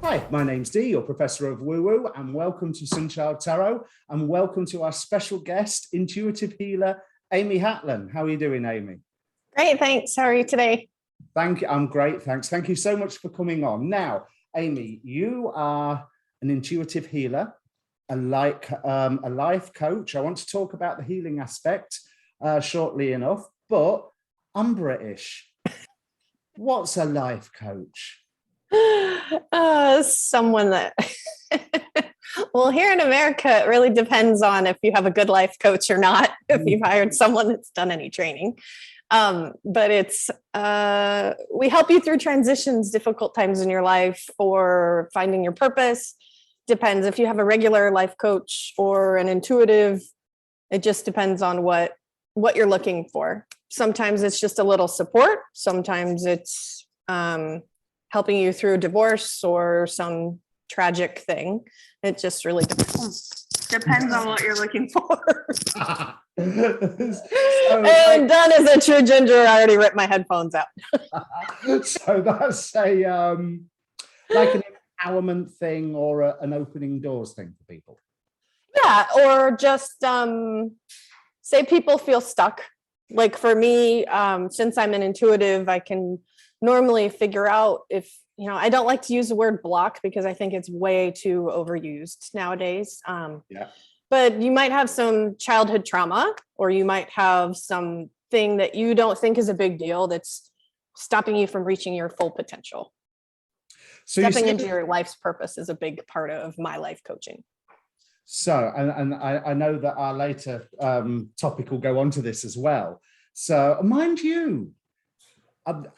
Hi, my name's Dee, your Professor of Woo Woo, and welcome to Sunchild Tarot, and welcome to our special guest, intuitive healer, Amy Hatlan. How are you doing, Amy? Great, thanks. How are you today? Thank you. I'm great, thanks. Thank you so much for coming on. Now, Amy, you are an intuitive healer, a life coach. I want to talk about the healing aspect shortly enough, but I'm British. What's a life coach? Someone that well, here in America, it really depends on if you have a good life coach or not, if you've hired someone that's done any training. But it's we help you through transitions, difficult times in your life, or finding your purpose. Depends if you have a regular life coach or an intuitive. It just depends on what you're looking for. Sometimes it's just a little support. Sometimes it's helping you through divorce or some tragic thing. It just really depends on what you're looking for. And done as a true ginger, I already ripped my headphones out. So that's a like an empowerment thing or an opening doors thing for people. Yeah, or just say people feel stuck. Like for me, since I'm an intuitive, I can normally figure out if, I don't like to use the word block because I think it's way too overused nowadays. But you might have some childhood trauma, or you might have something that you don't think is a big deal that's stopping you from reaching your full potential. So stepping into your life's purpose is a big part of my life coaching. So, and I know that our later topic will go on to this as well. So mind you,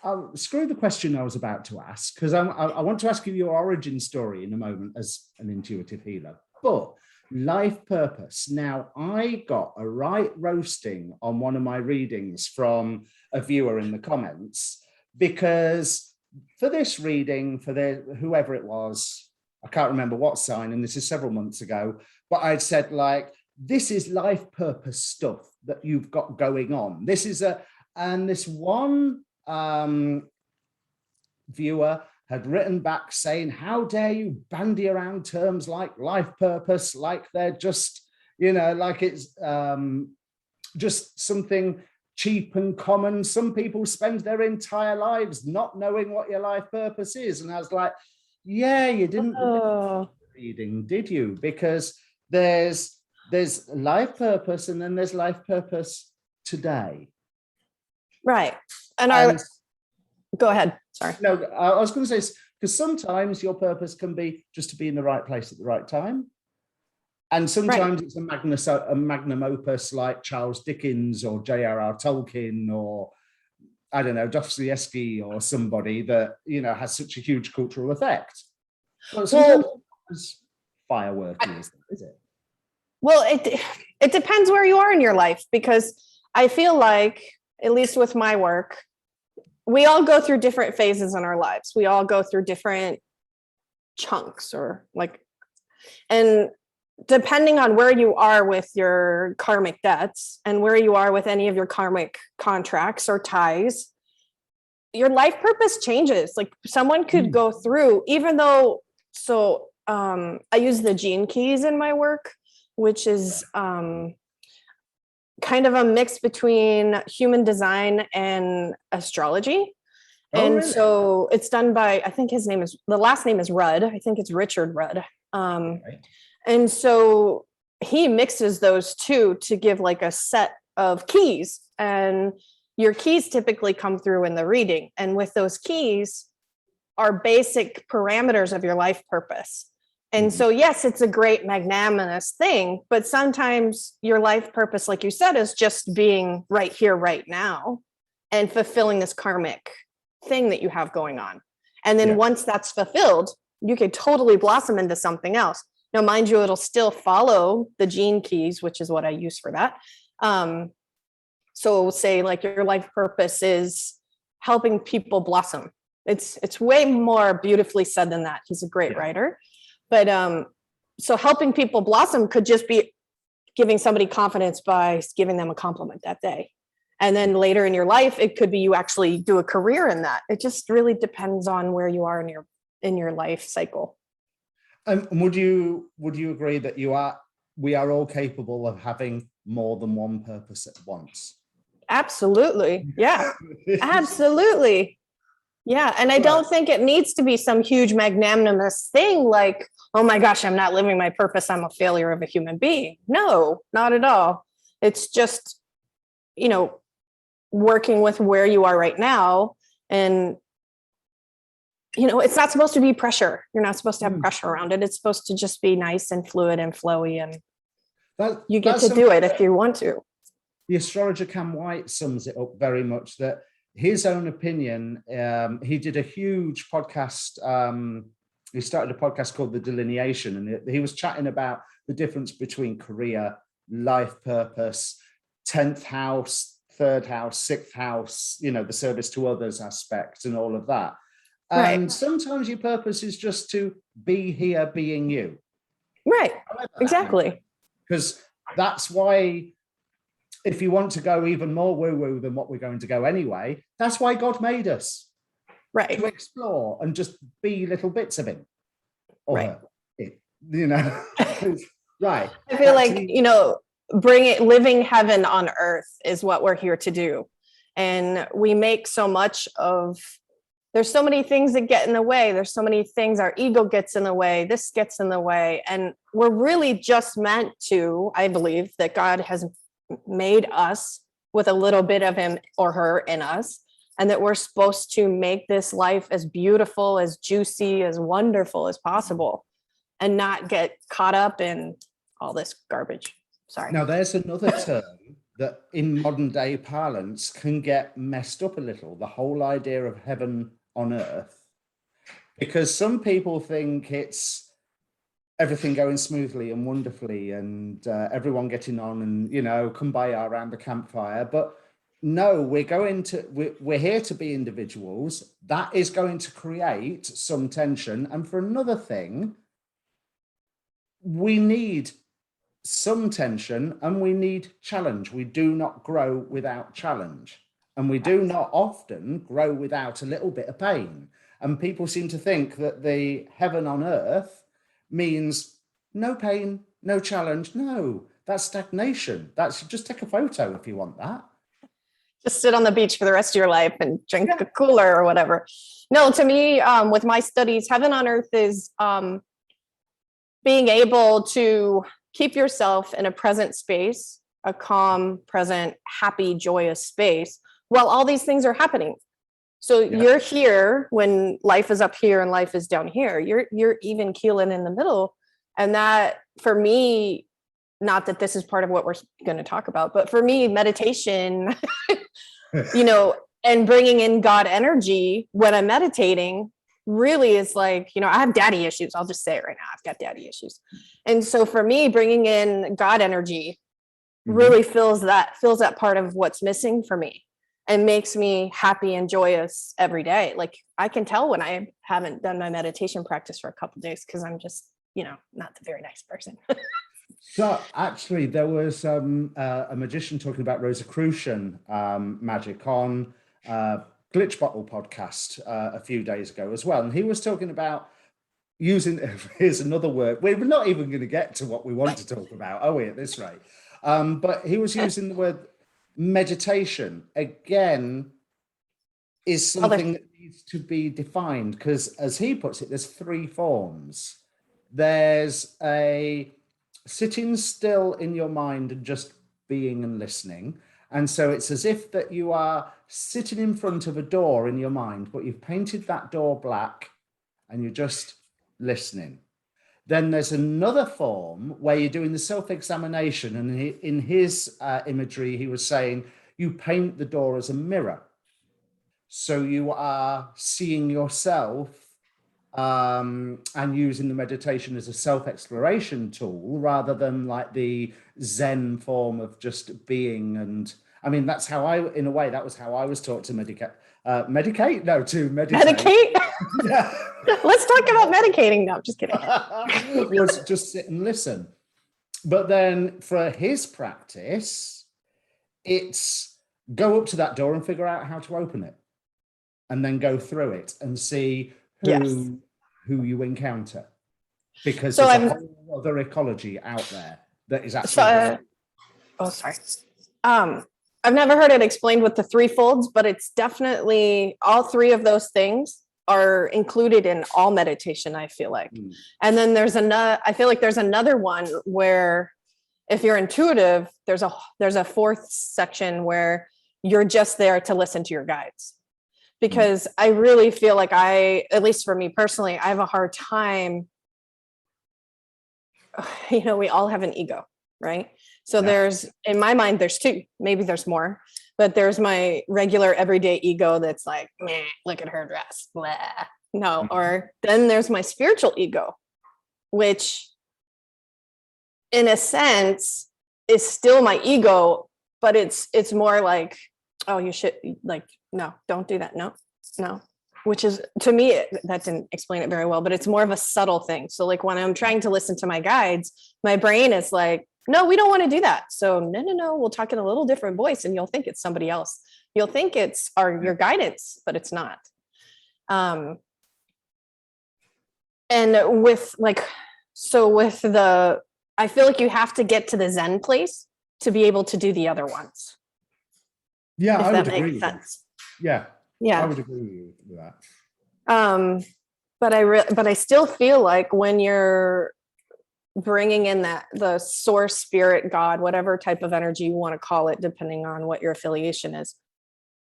I'll screw the question I was about to ask, because I want to ask you your origin story in a moment as an intuitive healer. But life purpose. Now, I got a right roasting on one of my readings from a viewer in the comments, because for this reading, for whoever it was, I can't remember what sign, and this is several months ago, but I'd said, like, this is life purpose stuff that you've got going on. This is and this one viewer had written back saying, how dare you bandy around terms like life purpose, like they're just, like it's just something cheap and common. Some people spend their entire lives not knowing what your life purpose is. And I was like, yeah, you didn't reading, did you? Because there's life purpose, and then there's life purpose today. Right. And go ahead. Sorry. No, I was going to say, because sometimes your purpose can be just to be in the right place at the right time. And sometimes it's a magnum opus like Charles Dickens or J.R.R. Tolkien or, I don't know, Dostoevsky or somebody that, has such a huge cultural effect. But sometimes it's fireworky, is it? Well, it depends where you are in your life, because I feel like, at least with my work, we all go through different phases in our lives. We all go through different chunks and depending on where you are with your karmic debts and where you are with any of your karmic contracts or ties, your life purpose changes. Like someone could go through, even though, I use the gene keys in my work, which is kind of a mix between human design and astrology. Really? So it's done by, I think the last name is Rudd. I think it's Richard Rudd. And so he mixes those two to give like a set of keys, and your keys typically come through in the reading. And with those keys are basic parameters of your life purpose. And so, yes, it's a great magnanimous thing, but sometimes your life purpose, like you said, is just being right here, right now, and fulfilling this karmic thing that you have going on. And then once that's fulfilled, you could totally blossom into something else. Now, mind you, it'll still follow the gene keys, which is what I use for that. So say like your life purpose is helping people blossom. It's way more beautifully said than that. He's a great writer. But so helping people blossom could just be giving somebody confidence by giving them a compliment that day. And then later in your life, it could be you actually do a career in that. It just really depends on where you are in your life cycle. And would you agree that we are all capable of having more than one purpose at once? Absolutely. Yeah, absolutely. Yeah. And I don't think it needs to be some huge magnanimous thing like, oh my gosh, I'm not living my purpose. I'm a failure of a human being. No, not at all. It's just, working with where you are right now. And, it's not supposed to be pressure. You're not supposed to have pressure around it. It's supposed to just be nice and fluid and flowy. And you get to do it if you want to. The astrologer Cam White sums it up very much, that his own opinion, he did a huge podcast. He started a podcast called The Delineation, and he was chatting about the difference between career, life purpose, 10th house, 3rd house, 6th house, the service to others aspect and all of that. And sometimes your purpose is just to be here being you. Right, exactly. Because that's why, if you want to go even more woo-woo than what we're going to go anyway, that's why God made us. Right. To explore and just be little bits of him. Or right. Her, right. I feel like, living heaven on earth is what we're here to do. And we make so much of, there's so many things that get in the way. There's so many things, our ego gets in the way, this gets in the way. And we're really just meant to, I believe that God has made us with a little bit of him or her in us, and that we're supposed to make this life as beautiful, as juicy, as wonderful as possible, and not get caught up in all this garbage. Sorry. Now, there's another term that in modern day parlance can get messed up a little, the whole idea of heaven on earth, because some people think it's everything going smoothly and wonderfully and everyone getting on and, kumbaya around the campfire. But no, we're here to be individuals. That is going to create some tension. And for another thing, we need some tension and we need challenge. We do not grow without challenge. And we do not often grow without a little bit of pain. And people seem to think that the heaven on earth means no pain, no challenge. No, that's stagnation. That's just take a photo if you want that. Just sit on the beach for the rest of your life and drink a cooler or whatever. No, to me, with my studies, heaven on earth is being able to keep yourself in a present space, a calm, present, happy, joyous space, while all these things are happening. So you're here when life is up here and life is down here. You're even keeling in the middle. And that, for me, not that this is part of what we're going to talk about, but for me, meditation, and bringing in God energy when I'm meditating really is like, I have daddy issues. I'll just say it right now. I've got daddy issues. And so for me, bringing in God energy really fills that part of what's missing for me and makes me happy and joyous every day. Like, I can tell when I haven't done my meditation practice for a couple of days because I'm just, not the very nice person. So actually, there was a magician talking about Rosicrucian magic on Glitch Bottle podcast a few days ago as well. And he was talking about using, here's another word, we're not even going to get to what we want to talk about, are we, at this rate? But he was using the word meditation. Again, is something that needs to be defined, because as he puts it, there's 3 forms. There's a sitting still in your mind and just being and listening. And so it's as if that you are sitting in front of a door in your mind, but you've painted that door black and you're just listening. Then there's another form where you're doing the self-examination. And in his imagery, he was saying, you paint the door as a mirror. So you are seeing yourself and using the meditation as a self-exploration tool rather than like the Zen form of just being. And I mean, that's how that was how I was taught to meditate. To meditate. Medicate? Yeah. Let's talk about medicating. No, I'm just kidding. Was just sit and listen. But then for his practice, it's go up to that door and figure out how to open it, and then go through it and see who you encounter. because So there's a whole other ecology out there that is actually. Sorry. I've never heard it explained with the three folds, but it's definitely all three of those things are included in all meditation, I feel like. And then I feel like there's another one where if you're intuitive, there's a fourth section where you're just there to listen to your guides. Because I really feel like at least for me personally, I have a hard time, we all have an ego, right? So there's, in my mind, there's two, maybe there's more, but there's my regular everyday ego that's like, meh, look at her dress, blah. No, or then there's my spiritual ego, which in a sense is still my ego, but it's more like, oh, you should, like, no, don't do that. No, which is, to me, that didn't explain it very well, but it's more of a subtle thing. So like when I'm trying to listen to my guides, my brain is like, no, we don't want to do that. So no, we'll talk in a little different voice and you'll think it's somebody else. You'll think it's your guidance, but it's not. And with I feel like you have to get to the Zen place to be able to do the other ones. Yeah, if I that would agree makes sense. Yeah, I would agree with that. But I still feel like when you're bringing in the source, spirit, God, whatever type of energy you want to call it, depending on what your affiliation is,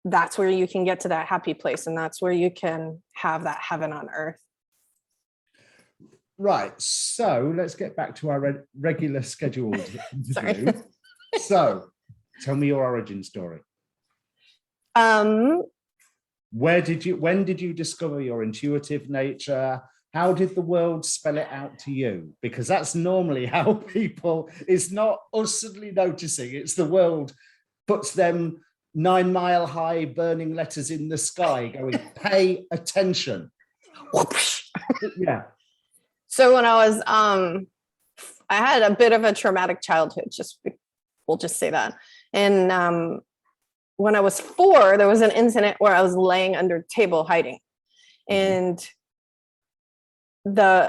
that's where you can get to that happy place, and that's where you can have that heaven on earth. Right, so let's get back to our regular scheduled interview. Sorry. So tell me your origin story. When did you discover your intuitive nature? How did the world spell it out to you? Because that's normally how people, it's not us suddenly noticing, it's the world puts them 9 mile high burning letters in the sky going, pay attention. Yeah. So when I was, I had a bit of a traumatic childhood, we'll just say that. And when I was 4, there was an incident where I was laying under a table hiding. And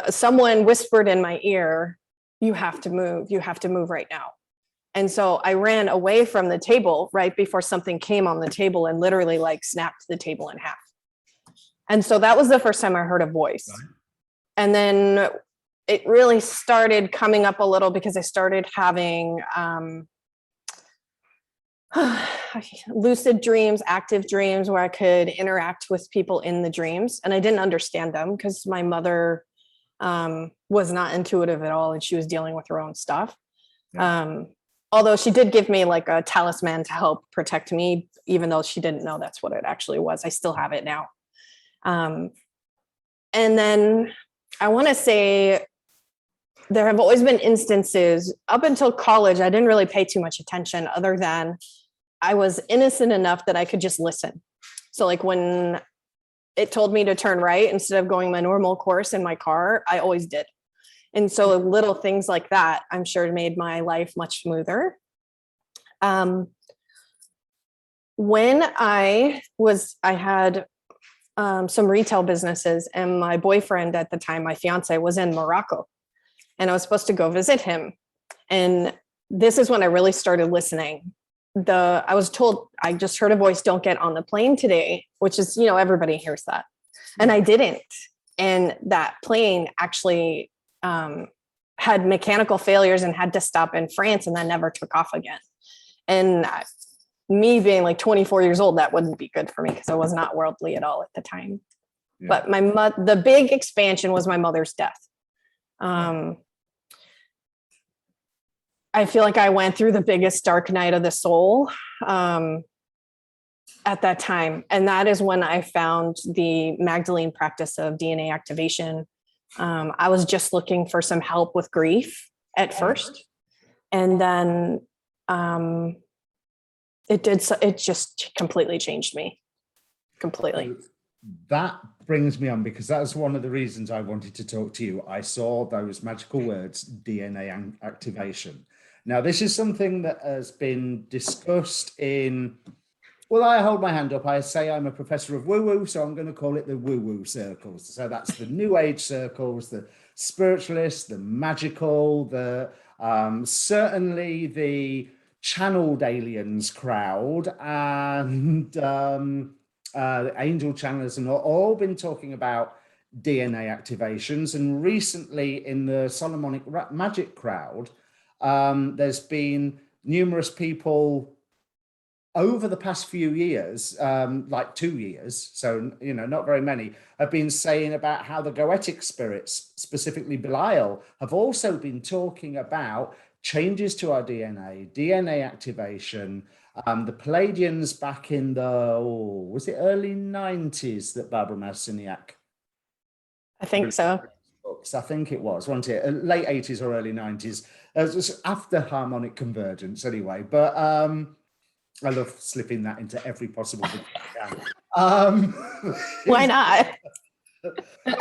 someone whispered in my ear, you have to move right now. And so I ran away from the table right before something came on the table and literally like snapped the table in half. And so that was the first time I heard a voice. Right. And then it really started coming up a little because I started having lucid dreams, active dreams, where I could interact with people in the dreams. And I didn't understand them because my mother was not intuitive at all, and she was dealing with her own stuff. Yeah. Although she did give me like a talisman to help protect me, even though she didn't know that's what it actually was. I still have it now. And then I want to say there have always been instances up until college. I didn't really pay too much attention, other than I was innocent enough that I could just listen. So like when it told me to turn right instead of going my normal course in my car, I always did. And so little things like that, I'm sure, made my life much smoother. When I had some retail businesses, and my boyfriend at the time, my fiance, was in Morocco, and I was supposed to go visit him. And this is when I really started listening. I was told, I just heard a voice, don't get on the plane today, which is, everybody hears that. And I didn't. And that plane actually had mechanical failures and had to stop in France, and then never took off again. And me being like 24 years old, that wouldn't be good for me because I was not worldly at all at the time. Yeah. But the big expansion was my mother's death. I feel like I went through the biggest dark night of the soul at that time. And that is when I found the Magdalene practice of DNA activation. I was just looking for some help with grief at first. And then it just completely changed me. Completely. That brings me on, because that's one of the reasons I wanted to talk to you. I saw those magical words, DNA activation. Now, this is something that has been discussed in, well, I hold my hand up. I say I'm a professor of woo-woo, so I'm going to call it the woo-woo circles. So that's the New Age circles, the spiritualists, the magical, the certainly the channeled aliens crowd, and the angel channelers, and all been talking about DNA activations. And recently in the Solomonic magic crowd, there's been numerous people over the past few years, like 2 years, so, you know, not very many, have been saying about how the Goetic spirits, specifically Belial, have also been talking about changes to our DNA activation. The Palladians back in the, was it early 90s that Barbara Marciniak? I think so. I think it was, wasn't it? Late 80s or early 90s. It was after harmonic convergence anyway, but I love slipping that into every possible video I can. Why not?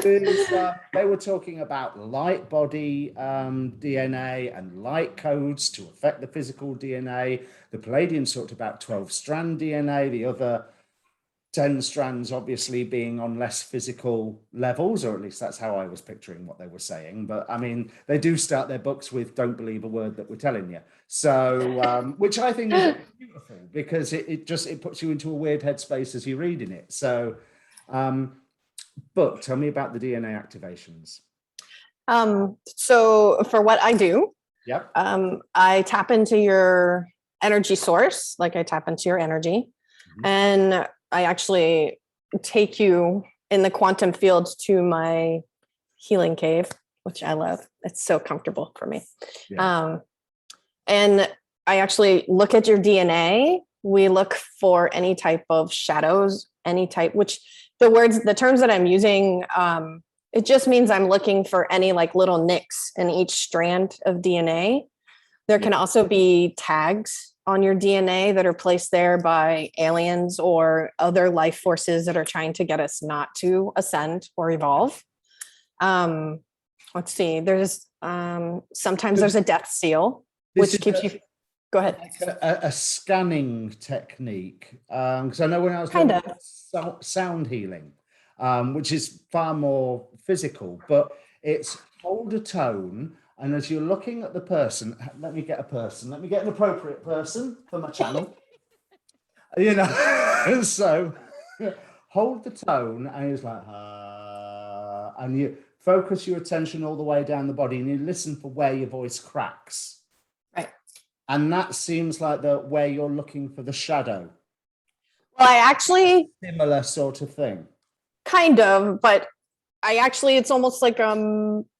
They were talking about light body DNA and light codes to affect the physical DNA. The Palladians talked about 12-strand DNA, the other 10 strands obviously being on less physical levels, or at least that's how I was picturing what they were saying. But I mean, they do start their books with "don't believe a word that we're telling you." So, which I think is beautiful, because it puts you into a weird headspace as you're reading it. So, but tell me about the DNA activations. So for what I do, yep. I tap into your energy source, like I tap into your energy, and I actually take you in the quantum field to my healing cave, which I love. It's so comfortable for me. Yeah. And I actually look at your DNA. We look for any type of shadows, any type, which the terms that I'm using, it just means I'm looking for any like little nicks in each strand of DNA. There can also be tags on your DNA that are placed there by aliens or other life forces that are trying to get us not to ascend or evolve. Let's see, there's sometimes there's a death seal, which keeps you, go ahead. Like a scanning technique. Because I know when I was doing sound healing, which is far more physical, but it's hold a tone. And as you're looking at the person, let me get an appropriate person for my channel, you know, so hold the tone, and it's like, and you focus your attention all the way down the body, and you listen for where your voice cracks. Right. And that seems like where you're looking for the shadow. Well, I actually... Similar sort of thing. Kind of, but it's almost like,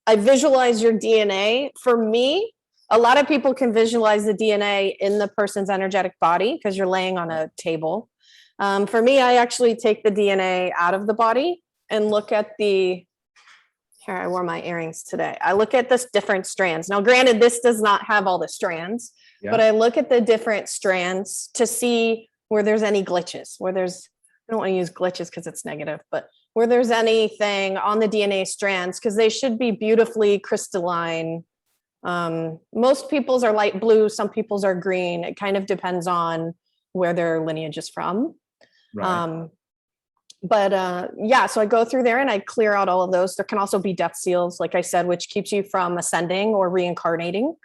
I visualize your DNA. For me, a lot of people can visualize the DNA in the person's energetic body because you're laying on a table. For me, I actually take the DNA out of the body and look at here, I wore my earrings today. I look at this different strands. Now, granted, this does not have all the strands, but I look at the different strands to see where there's any glitches, I don't want to use glitches because it's negative, but where there's anything on the DNA strands, because they should be beautifully crystalline. Most people's are light blue, some people's are green. It kind of depends on where their lineage is from. Right. So I go through there and I clear out all of those. There can also be death seals, like I said, which keeps you from ascending or reincarnating.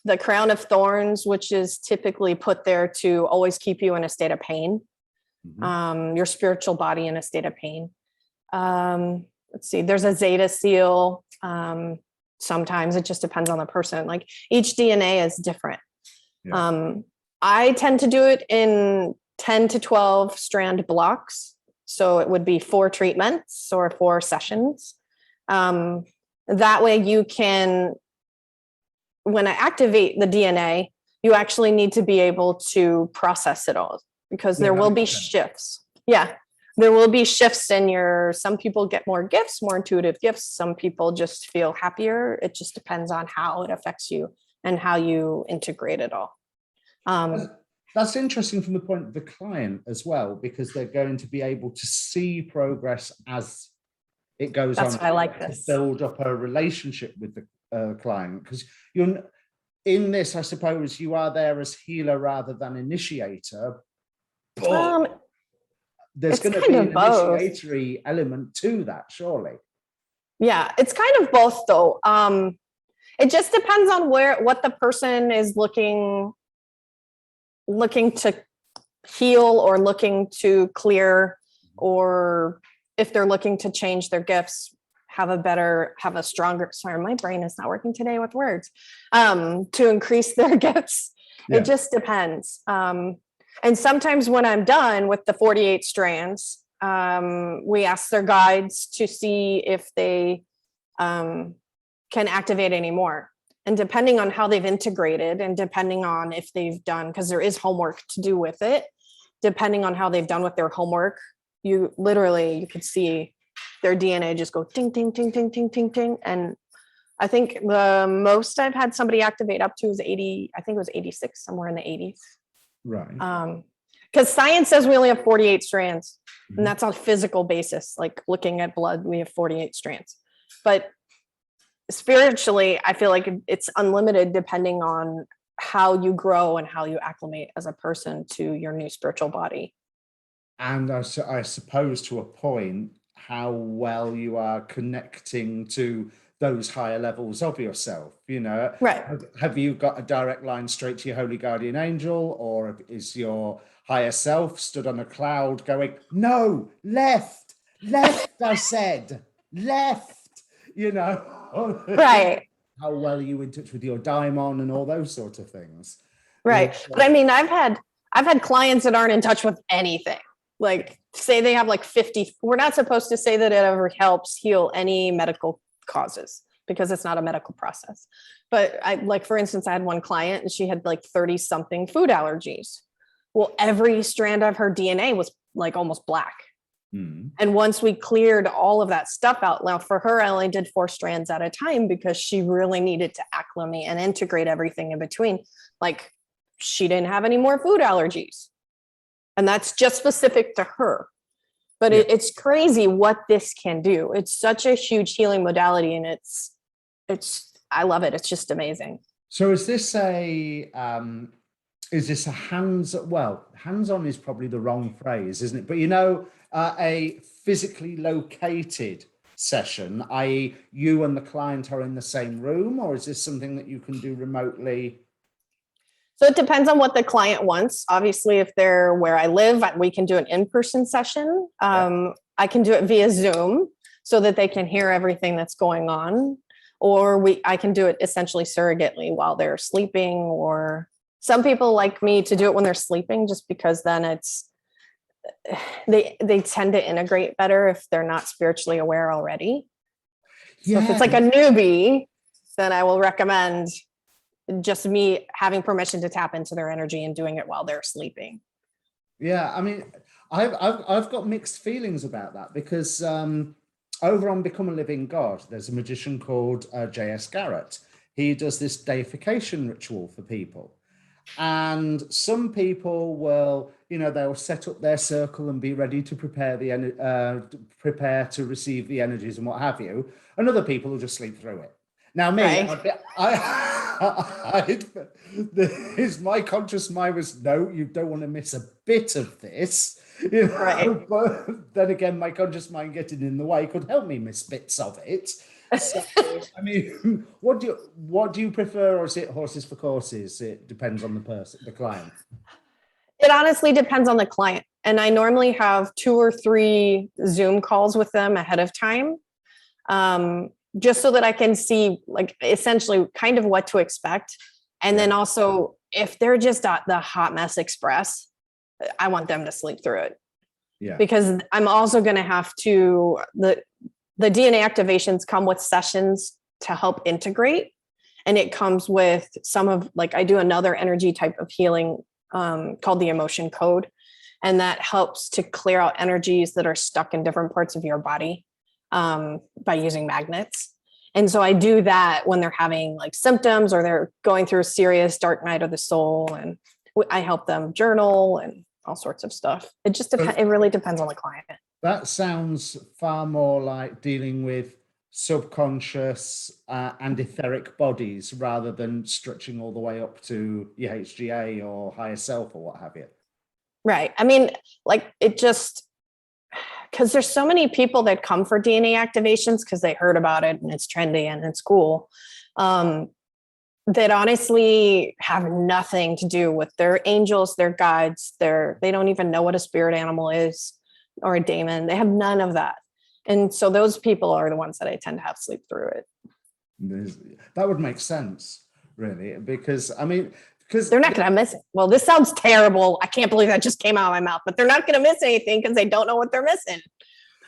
The crown of thorns, which is typically put there to always keep you in a state of pain. Your spiritual body in a state of pain. Let's see, there's a zeta seal. Sometimes it just depends on the person. Like each DNA is different. I tend to do it in 10 to 12 strand blocks. So it would be 4 treatments or 4 sessions. That way you can, when I activate the DNA, you actually need to be able to process it all, because there will be shifts. Yeah, there will be shifts in some people get more gifts, more intuitive gifts. Some people just feel happier. It just depends on how it affects you and how you integrate it all. That's interesting from the point of the client as well, because they're going to be able to see progress as it goes on. That's why I like this. Build up a relationship with the client, because you're in this, I suppose you are there as healer rather than initiator. But there's going to be an initiatory element to that, surely. Yeah, it's kind of both though. It just depends on what the person is looking to heal or looking to clear, or if they're looking to change their gifts, have a stronger, sorry, my brain is not working today with words, to increase their gifts. Yeah. It just depends. And sometimes when I'm done with the 48 strands, we ask their guides to see if they can activate any more. And depending on how they've integrated and depending on if they've done, because there is homework to do with it, depending on how they've done with their homework, you could see their DNA just go ting, ting, ting, ting, ting, ting, ting. And I think the most I've had somebody activate up to is 80, I think it was 86, somewhere in the 80s. Right. Because science says we only have 48 strands, and that's on a physical basis, like looking at blood, we have 48 strands. But spiritually, I feel like it's unlimited depending on how you grow and how you acclimate as a person to your new spiritual body. And I suppose to a point, how well you are connecting to those higher levels of yourself, Right. Have you got a direct line straight to your holy guardian angel, or is your higher self stood on a cloud going, no, left, I said, left, Right. How well are you in touch with your daimon and all those sorts of things? Right. But I mean, I've had clients that aren't in touch with anything. Like, say they have like 50, we're not supposed to say that it ever helps heal any medical causes because it's not a medical process. But for instance, I had one client and she had like 30 something food allergies. Well, every strand of her DNA was like almost black. And once we cleared all of that stuff out, now for her, I only did 4 strands at a time because she really needed to acclimate and integrate everything in between. Like, she didn't have any more food allergies. And that's just specific to her. But it's crazy what this can do. It's such a huge healing modality, and I love it. It's just amazing. So is this a hands-on is probably the wrong phrase, isn't it? But a physically located session, i.e. you and the client are in the same room, or is this something that you can do remotely? So it depends on what the client wants. Obviously, if they're where I live, we can do an in-person session. I can do it via Zoom so that they can hear everything that's going on. Or I can do it essentially surrogately while they're sleeping. Or some people like me to do it when they're sleeping, just because then they tend to integrate better if they're not spiritually aware already. So if it's like a newbie, then I will recommend just me having permission to tap into their energy and doing it while they're sleeping. Yeah, I mean, I've got mixed feelings about that because over on Become a Living God, there's a magician called J.S. Garrett. He does this deification ritual for people. And some people will, they'll set up their circle and be ready to prepare to receive the energies and what have you. And other people will just sleep through it. Now, me, my conscious mind was, no, you don't want to miss a bit of this. Right. But then again, my conscious mind getting in the way could help me miss bits of it. So, I mean, what do you prefer, or is it horses for courses? It depends on the client. It honestly depends on the client. And I normally have 2 or 3 Zoom calls with them ahead of time. Just so that I can see, like, essentially kind of what to expect. And then also, if they're just the hot mess express, I want them to sleep through it. Yeah. Because I'm also going to have to, the DNA activations come with sessions to help integrate. And it comes with I do another energy type of healing called the emotion code. And that helps to clear out energies that are stuck in different parts of your body. By using magnets. And so I do that when they're having like symptoms or they're going through a serious dark night of the soul, and I help them journal and all sorts of stuff. It just depends. It really depends on the client. That sounds far more like dealing with subconscious and etheric bodies rather than stretching all the way up to your HGA or higher self or what have you. Right. I mean, like, it just, because there's so many people that come for DNA activations because they heard about it and it's trendy and it's cool. That honestly have nothing to do with their angels, their guides, they don't even know what a spirit animal is or a daemon. They have none of that. And so those people are the ones that I tend to have sleep through it. That would make sense, really, because I mean, because they're not going to miss it. Well, this sounds terrible. I can't believe that just came out of my mouth, but they're not going to miss anything because they don't know what they're missing.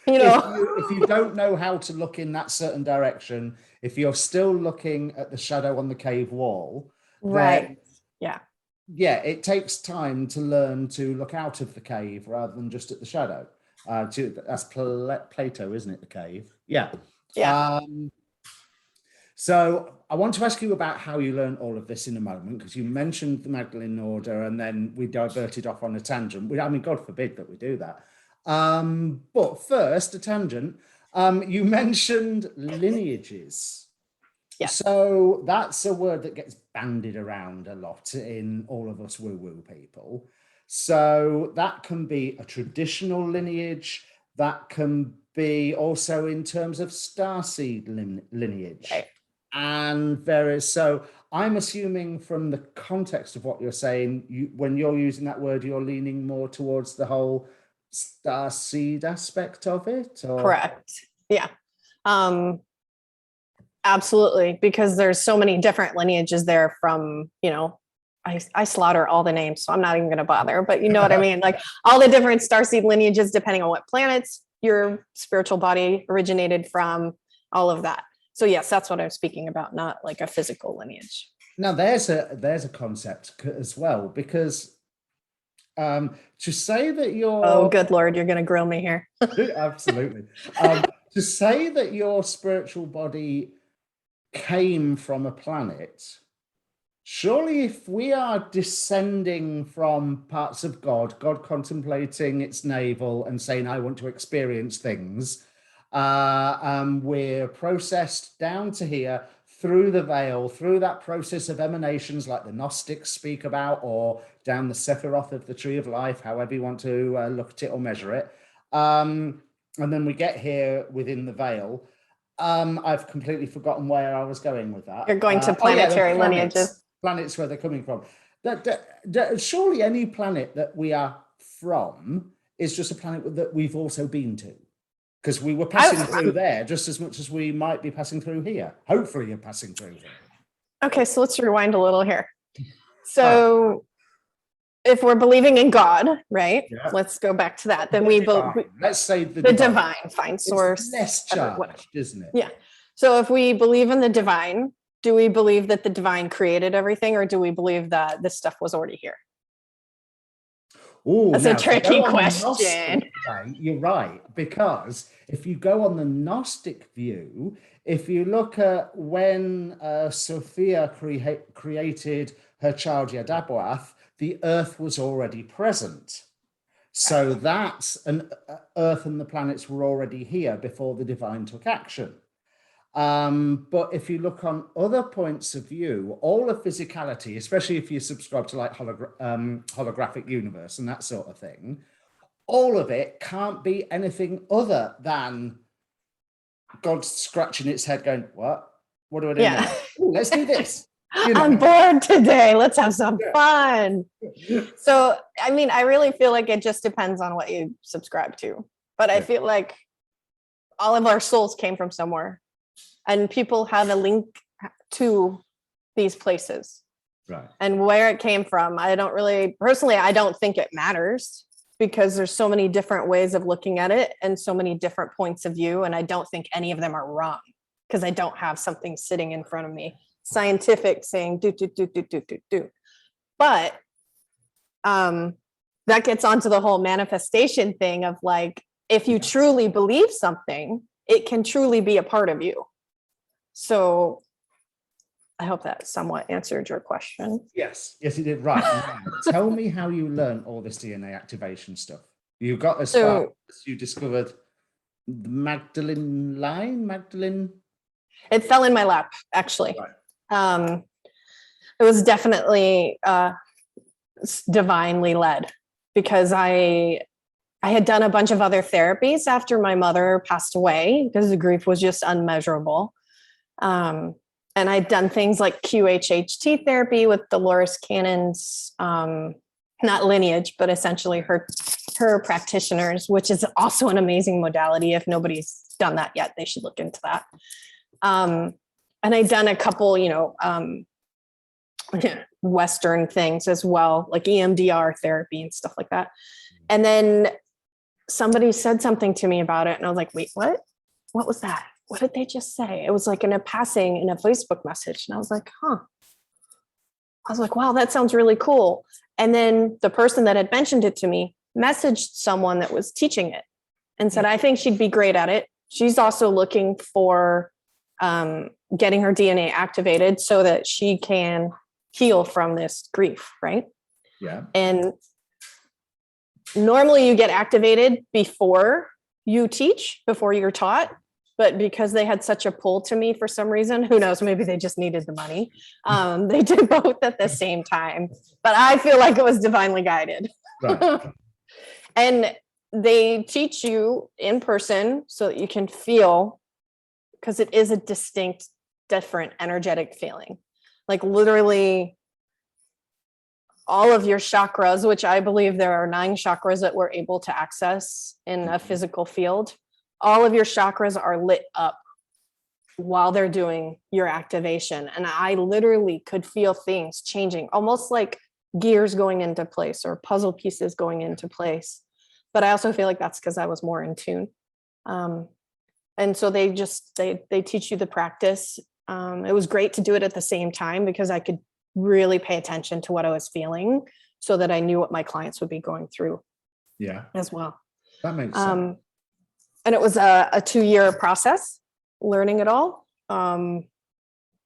You know, if you don't know how to look in that certain direction, if you're still looking at the shadow on the cave wall, right? Yeah, it takes time to learn to look out of the cave rather than just at the shadow. That's Plato, isn't it? The cave. Yeah. So I want to ask you about how you learned all of this in a moment, because you mentioned the Magdalene Order and then we diverted off on a tangent. I mean, God forbid that we do that. But first, a tangent. You mentioned lineages. Yeah. So that's a word that gets bandied around a lot in all of us woo-woo people. So that can be a traditional lineage. That can be also in terms of starseed lineage. Right. And so I'm assuming from the context of what you're saying, when you're using that word, you're leaning more towards the whole starseed aspect of it? Or? Correct. Yeah. Absolutely. Because there's so many different lineages there from, you know, I slaughter all the names, so I'm not even going to bother, but you know what I mean? Like all the different starseed lineages, depending on what planets your spiritual body originated from, all of that. So yes, that's what I'm speaking about, not like a physical lineage. Now there's a concept as well, because to say that you're... Oh, good Lord, you're going to grill me here. Absolutely. To say that your spiritual body came from a planet, surely if we are descending from parts of God contemplating its navel and saying, I want to experience things, we're processed down to here through the veil, through that process of emanations like the Gnostics speak about, or down the Sephiroth of the Tree of Life, however you want to look at it or measure it. And then we get here within the veil. I've completely forgotten where I was going with that. You're going to planetary lineages. Planets where they're coming from. Surely any planet that we are from is just a planet that we've also been to. Because we were passing through there just as much as we might be passing through here. Hopefully you're passing through here. Okay, so let's rewind a little here. So if we're believing in God, right? Yeah. Let's go back to that. Then let's say the divine, fine source. It's less charged, isn't it? Yeah. So if we believe in the divine, do we believe that the divine created everything, or do we believe that this stuff was already here? Ooh, that's a tricky question. You're right, because if you go on the Gnostic view, if you look at when Sophia created her child Yadabaoth, the earth was already present. So that's earth and the planets were already here before the divine took action. But if you look on other points of view, all of physicality, especially if you subscribe to like holographic universe and that sort of thing, all of it can't be anything other than God scratching its head going, what do I do now? Ooh, let's do this. You know? I'm bored today. Let's have some fun. So, I mean, I really feel like it just depends on what you subscribe to. But I feel like all of our souls came from somewhere. And people have a link to these places. Right. And where it came from, I don't think it matters, because there's so many different ways of looking at it and so many different points of view. And I don't think any of them are wrong, because I don't have something sitting in front of me, scientific, saying do. But that gets onto the whole manifestation thing of like, if you truly believe something, it can truly be a part of you. So I hope that somewhat answered your question. Yes, it did. Right. Now, tell me how you learned all this DNA activation stuff. You got as far as you discovered the Magdalene. It fell in my lap, actually. Right. It was definitely divinely led, because I I had done a bunch of other therapies after my mother passed away because the grief was just unmeasurable. And I'd done things like QHHT therapy with Dolores Cannon's, not lineage, but essentially her practitioners, which is also an amazing modality. If nobody's done that yet, they should look into that. And I'd done a couple, Western things as well, like EMDR therapy and stuff like that. And then somebody said something to me about it, and I was like, wait, what? What was that? What did they just say? It was like in a passing in a Facebook message. And I was like, I was like, wow, that sounds really cool. And then the person that had mentioned it to me messaged someone that was teaching it and said, I think she'd be great at it. She's also looking for getting her DNA activated so that she can heal from this grief, right? Yeah. And normally you get activated before you teach, before you're taught. But because they had such a pull to me for some reason, who knows, maybe they just needed the money. They did both at the same time, but I feel like it was divinely guided. Right. And they teach you in person so that you can feel, because it is a distinct, different energetic feeling. Like literally all of your chakras, which I believe there are 9 chakras that we're able to access in a physical field. All of your chakras are lit up while they're doing your activation. And I literally could feel things changing, almost like gears going into place or puzzle pieces going into place. But I also feel like that's because I was more in tune. And so they teach you the practice. It was great to do it at the same time because I could really pay attention to what I was feeling so that I knew what my clients would be going through. Yeah. As well. That makes sense. And it was a 2-year process, learning it all. It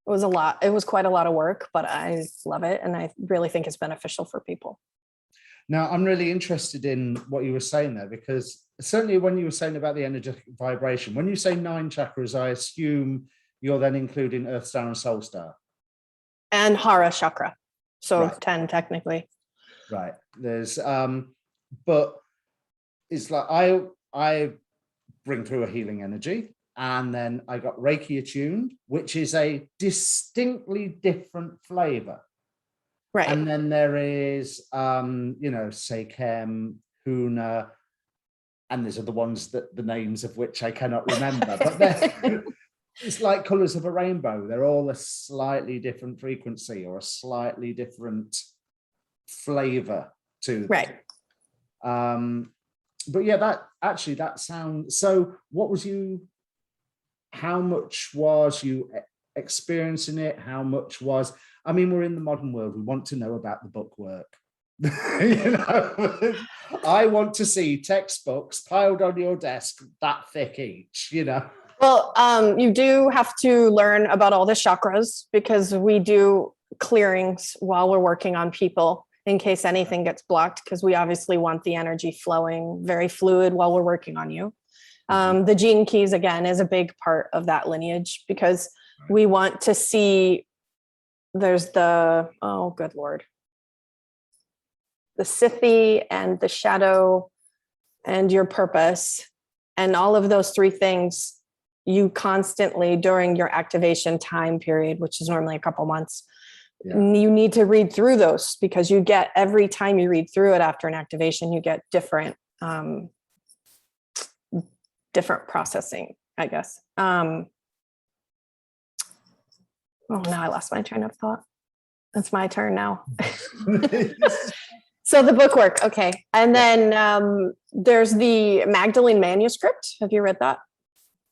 was a lot. It was quite a lot of work, but I love it. And I really think it's beneficial for people. Now, I'm really interested in what you were saying there, because certainly when you were saying about the energetic vibration, when you say 9 chakras, I assume you're then including Earth Star and Soul Star. And Hara chakra. So right. 10 technically. Right. There's, but it's like I bring through a healing energy, and then I got Reiki attuned, which is a distinctly different flavor. Right. And then there is Sekem, Huna, and these are the ones that the names of which I cannot remember, but it's like colors of a rainbow. They're all a slightly different frequency or a slightly different flavor to them. Right. But yeah, that sounds, so how much was you experiencing it? How much was, I mean, we're in the modern world. We want to know about the bookwork. I want to see textbooks piled on your desk that thick each, Well, you do have to learn about all the chakras because we do clearings while we're working on people in case anything gets blocked, because we obviously want the energy flowing very fluid while we're working on you. The gene keys, again, is a big part of that lineage because we want to see, there's the, oh, good Lord, the Sithi and the shadow and your purpose. And all of those 3 things, you constantly, during your activation time period, which is normally a couple months, you need to read through those, because you get, every time you read through it after an activation, you get different processing, I guess. Oh, now I lost my train of thought. It's my turn now. So the bookwork. Okay. And then there's the Magdalene manuscript. Have you read that?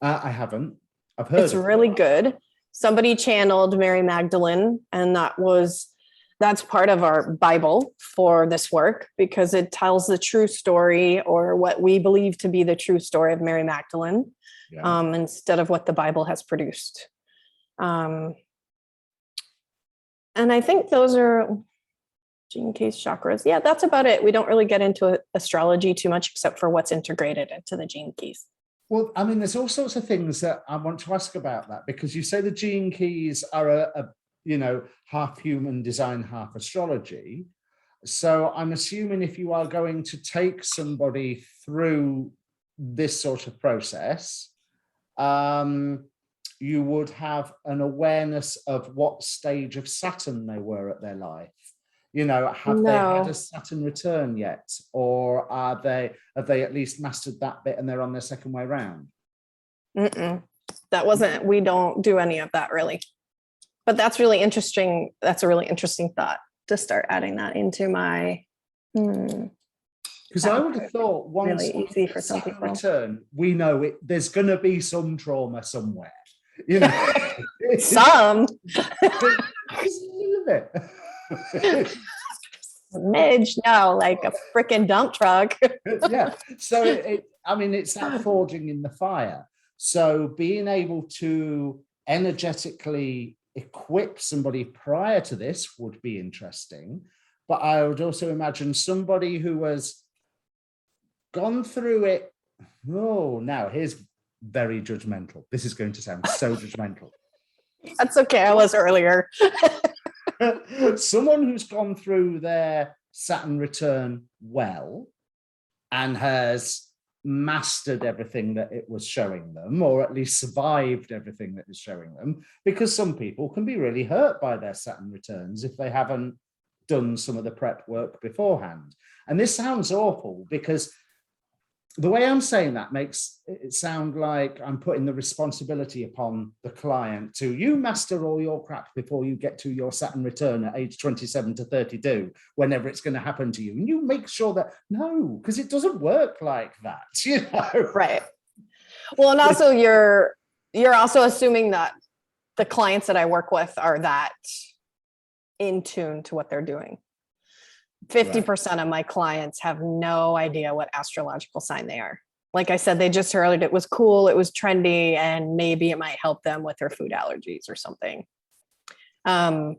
I haven't. I've heard. It's really good. Somebody channeled Mary Magdalene, and that's part of our Bible for this work, because it tells the true story, or what we believe to be the true story of Mary Magdalene, instead of what the Bible has produced. And I think those are gene keys, chakras. Yeah, that's about it. We don't really get into astrology too much, except for what's integrated into the gene keys. Well, I mean, there's all sorts of things that I want to ask about that, because you say the gene keys are a half human design, half astrology. So I'm assuming if you are going to take somebody through this sort of process, you would have an awareness of what stage of Saturn they were at their life. You know, have they had a Saturn return yet? Or have they at least mastered that bit and they're on their second way round? That wasn't, we don't do any of that really. But that's really interesting. That's a really interesting thought to start adding that into my. Because I would have thought once really easy for some Saturn people. return, we know it. There's going to be some trauma somewhere. You know, Some. Just a little bit. Midge, no, like a freaking dump truck. Yeah. So I mean, it's that forging in the fire. So being able to energetically equip somebody prior to this would be interesting. But I would also imagine somebody who has gone through it. Oh, now here's very judgmental. This is going to sound so judgmental. That's okay. I was earlier. Someone who's gone through their Saturn return well and has mastered everything that it was showing them, or at least survived everything that is showing them, because some people can be really hurt by their Saturn returns if they haven't done some of the prep work beforehand. And this sounds awful because the way I'm saying that makes it sound like I'm putting the responsibility upon the client to, you master all your crap before you get to your Saturn return at age 27 to 32, whenever it's going to happen to you. And you make sure that, no, because it doesn't work like that, you know? Right. Well, and also you're also assuming that the clients that I work with are that in tune to what they're doing. 50% of my clients have no idea what astrological sign they are. Like I said, they just heard it was cool, it was trendy, and maybe it might help them with their food allergies or something. I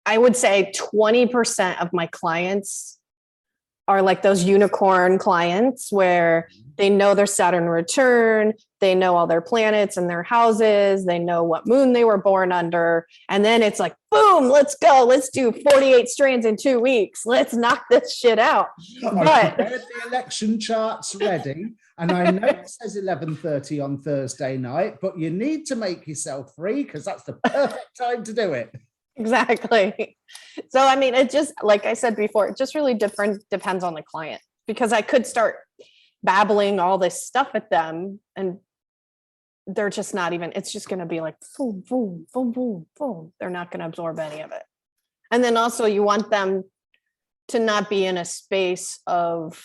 would say 20% of my clients are like those unicorn clients where they know their Saturn return, they know all their planets and their houses, they know what moon they were born under. And then it's like, boom, let's go. Let's do 48 strands in 2 weeks. Let's knock this shit out. I've prepared the election charts ready. And I know it says 11:30 on Thursday night, but you need to make yourself free because that's the perfect time to do it. Exactly. So, I mean, it just, like I said before, it just really depends on the client, because I could start babbling all this stuff at them and they're just not even, it's just going to be like, boom, boom, boom, boom, boom. They're not going to absorb any of it. And then also you want them to not be in a space of,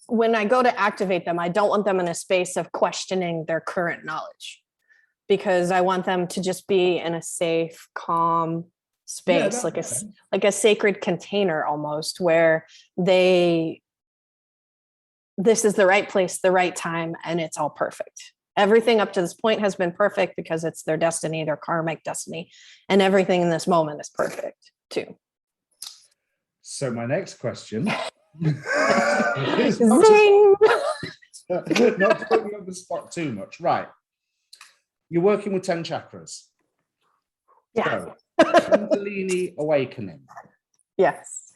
when I go to activate them, I don't want them in a space of questioning their current knowledge, because I want them to just be in a safe, calm space, like a sacred container almost, where this is the right place, the right time, and it's all perfect. Everything up to this point has been perfect because it's their destiny, their karmic destiny, and everything in this moment is perfect too. So my next question is not Zing! not to put me on the spot too much. Right. You're working with 10 chakras. Yeah. So, Kundalini awakening. Yes.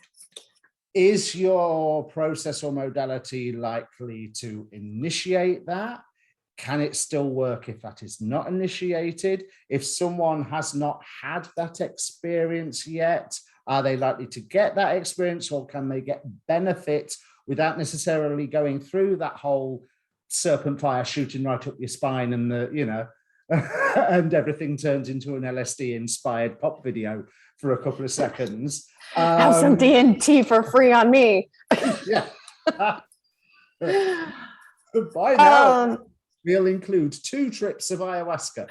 Is your process or modality likely to initiate that? Can it still work if that is not initiated? If someone has not had that experience yet, are they likely to get that experience, or can they get benefit without necessarily going through that whole serpent fire shooting right up your spine and the, you know, and everything turns into an LSD inspired pop video for a couple of seconds? Have some DNT for free on me. Yeah. By now, we'll include 2 trips of ayahuasca.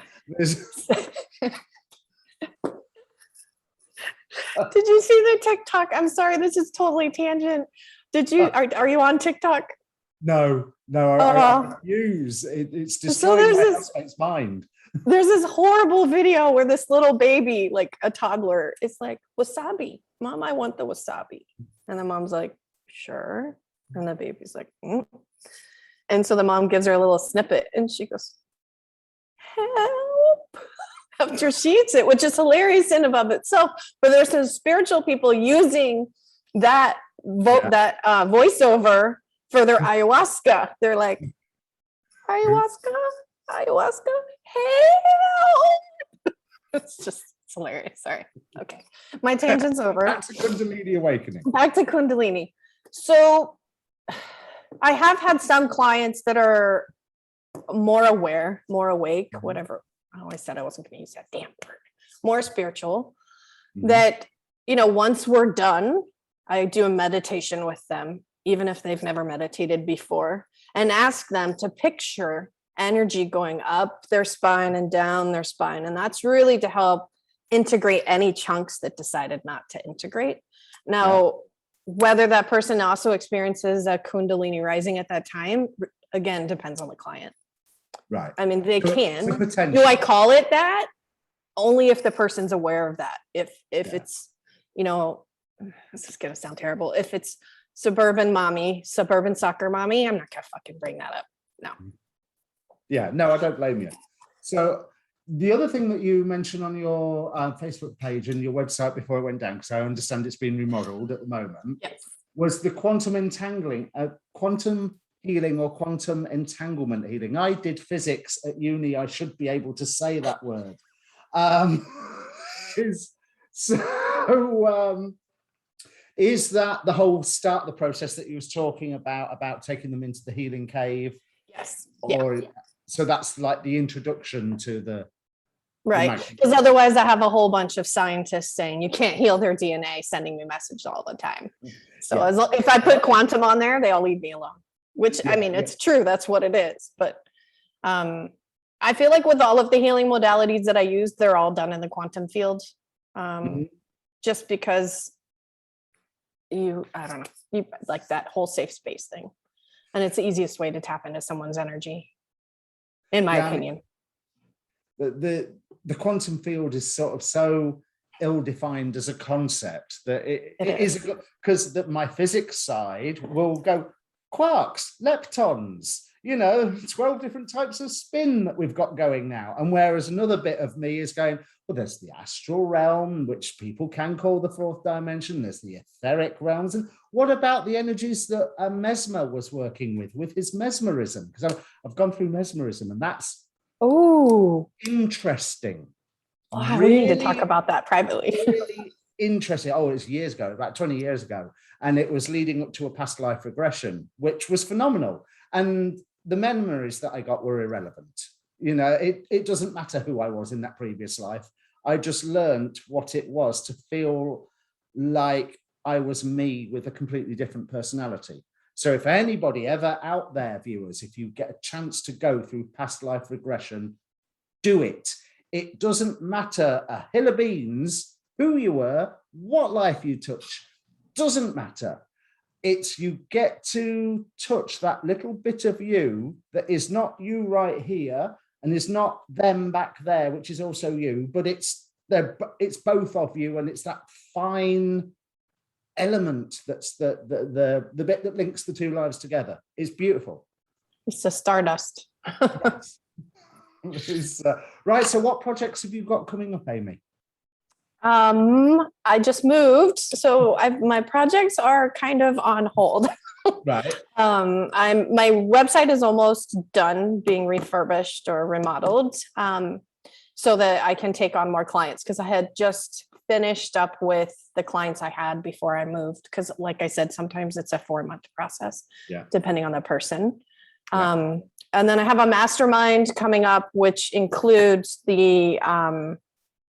Did you see the TikTok? I'm sorry, this is totally tangent. Did you, are you on TikTok? No, I refuse. It's destroying my housemate's mind. There's this horrible video where this little baby, like a toddler, is like, wasabi. Mom, I want the wasabi. And the mom's like, sure. And the baby's like, mm. And so the mom gives her a little snippet and she goes, help. after she eats it, which is hilarious in and of itself. But there's some spiritual people using that voiceover for their ayahuasca. They're like, ayahuasca, ayahuasca, help. It's hilarious. Sorry. Okay. My tangent's over. Back to Kundalini awakening. Back to Kundalini. So I have had some clients that are more aware, more awake, whatever. I always said I wasn't going to use that damn word. More spiritual. That, once we're done, I do a meditation with them, even if they've never meditated before, and ask them to picture energy going up their spine and down their spine. And that's really to help integrate any chunks that decided not to integrate. Now, whether that person also experiences a Kundalini rising at that time, again, depends on the client. Right. I mean, they can. The Do I call it that? Only if the person's aware of that. If it's, this is going to sound terrible. If it's suburban soccer mommy, I'm not going to fucking bring that up. No. Yeah, no, I don't blame you. So the other thing that you mentioned on your Facebook page and your website before it went down, because I understand it's been remodeled at the moment, was the quantum healing or quantum entanglement healing. I did physics at uni. I should be able to say that word. Is that the whole start of the process that you was talking about taking them into the healing cave? Yes. So that's like the introduction to the right. Because otherwise I have a whole bunch of scientists saying you can't heal their DNA, sending me messages all the time. So if I put quantum on there, they all leave me alone, which it's true. That's what it is. But I feel like with all of the healing modalities that I use, they're all done in the quantum field. Just because you like that whole safe space thing. And it's the easiest way to tap into someone's energy, in my opinion. The quantum field is sort of so ill-defined as a concept that it is, because my physics side will go quarks, leptons, 12 different types of spin that we've got going now. And whereas another bit of me is going, well, there's the astral realm, which people can call the fourth dimension. There's the etheric realms. And what about the energies that Mesmer was working with his mesmerism? Because I've gone through mesmerism, and that's interesting. Oh, we need to talk about that privately. Really interesting. Oh, it was years ago, about 20 years ago. And it was leading up to a past life regression, which was phenomenal. And the memories that I got were irrelevant. It doesn't matter who I was in that previous life. I just learned what it was to feel like I was me with a completely different personality. So if anybody ever out there, viewers, if you get a chance to go through past life regression, do it. It doesn't matter a hill of beans who you were, what life you touch, doesn't matter. It's you get to touch that little bit of you that is not you right here and is not them back there, which is also you, but it's both of you, and it's that fine element that's the bit that links the two lives together. It's beautiful. It's the stardust. Right. So what projects have you got coming up, Amy? I just moved, so my projects are kind of on hold. Right. My website is almost done being refurbished or remodeled, so that I can take on more clients, because I had just finished up with the clients I had before I moved. Because like I said, sometimes it's a 4-month process, depending on the person. And then I have a mastermind coming up, which includes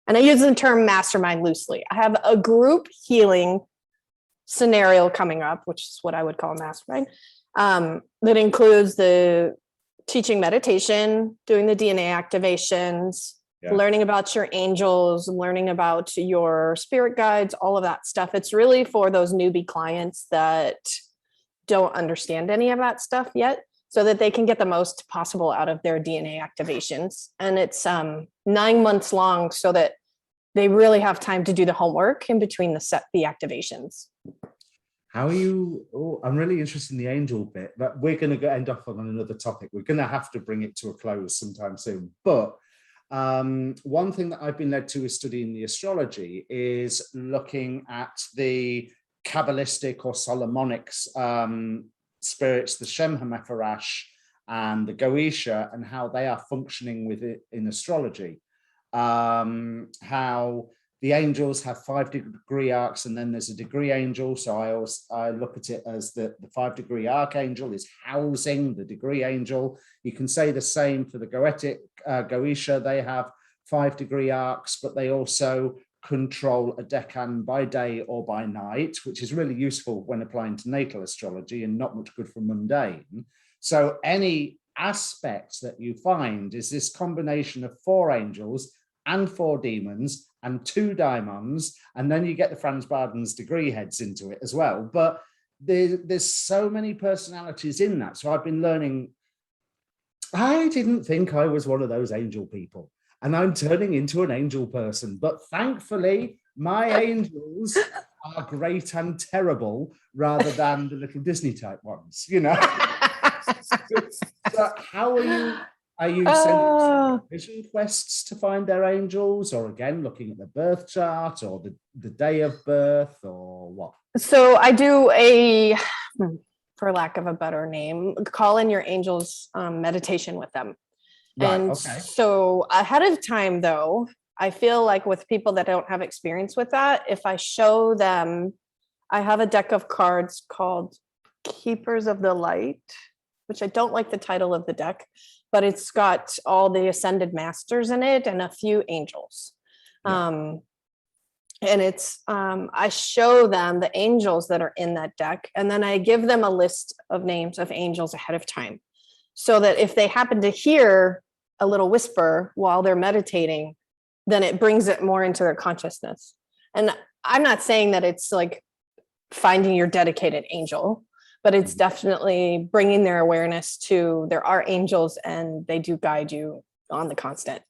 and I use the term mastermind loosely. I have a group healing scenario coming up, which is what I would call a mastermind, that includes the teaching meditation, doing the DNA activations, learning about your angels, learning about your spirit guides, all of that stuff. It's really for those newbie clients that don't understand any of that stuff yet, so that they can get the most possible out of their DNA activations. And it's 9 months long, so that they really have time to do the homework in between the activations. How are you? Oh, I'm really interested in the angel bit, but we're going to end up on another topic. We're going to have to bring it to a close sometime soon. But one thing that I've been led to is studying the astrology is looking at the Kabbalistic or Solomonic spirits, the Shem HaMephorash and the Goetia, and how they are functioning with it in astrology. How the angels have 5-degree arcs, and then there's a degree angel. So I look at it as the 5-degree archangel is housing the degree angel. You can say the same for the Goetic Goetia. They have 5-degree arcs, but they also control a decan by day or by night, which is really useful when applying to natal astrology and not much good for mundane. So any aspects that you find is this combination of 4 angels and 4 demons and 2 daimons, and then you get the Franz Barden's degree heads into it as well. But there's so many personalities in that. So I've been learning. I didn't think I was one of those angel people, and I'm turning into an angel person. But thankfully, my angels are great and terrible rather than the little Disney type ones, you know. So how are you? Are you sending vision quests to find their angels, or again looking at the birth chart or the day of birth, or what? So I do a, for lack of a better name, call in your angels meditation with them. Right, and okay. So ahead of time, though, I feel like with people that don't have experience with that, if I show them, I have a deck of cards called Keepers of the Light, which I don't like the title of the deck, but it's got all the ascended masters in it and a few angels. Yeah. And it's, I show them the angels that are in that deck, and then I give them a list of names of angels ahead of time, so that if they happen to hear a little whisper while they're meditating, then it brings it more into their consciousness. And I'm not saying that it's like finding your dedicated angel, but it's definitely bringing their awareness to there are angels and they do guide you on the constant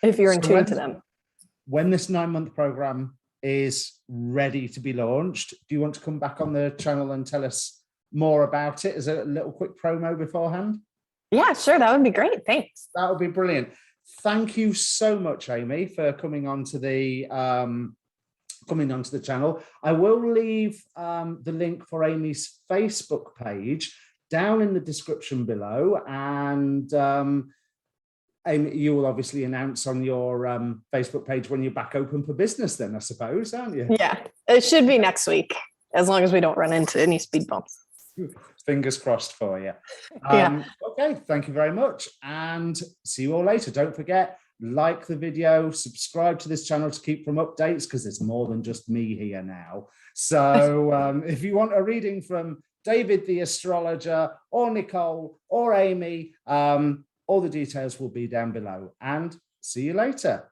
if you're in tune to them. When this 9-month program is ready to be launched, do you want to come back on the channel and tell us more about it as a little quick promo beforehand? Yeah, sure. That would be great. Thanks. That would be brilliant. Thank you so much, Amy, for coming onto the channel. I will leave the link for Amy's Facebook page down in the description below, and Amy, you will obviously announce on your Facebook page when you're back open for business then, I suppose, aren't you? Yeah, it should be next week, as long as we don't run into any speed bumps. Fingers crossed for you. Yeah. Okay, thank you very much, and see you all later. Don't forget, like the video, subscribe to this channel to keep from updates, because there's more than just me here now. So if you want a reading from David the astrologer, or Nicole, or Amy, all the details will be down below, and see you later.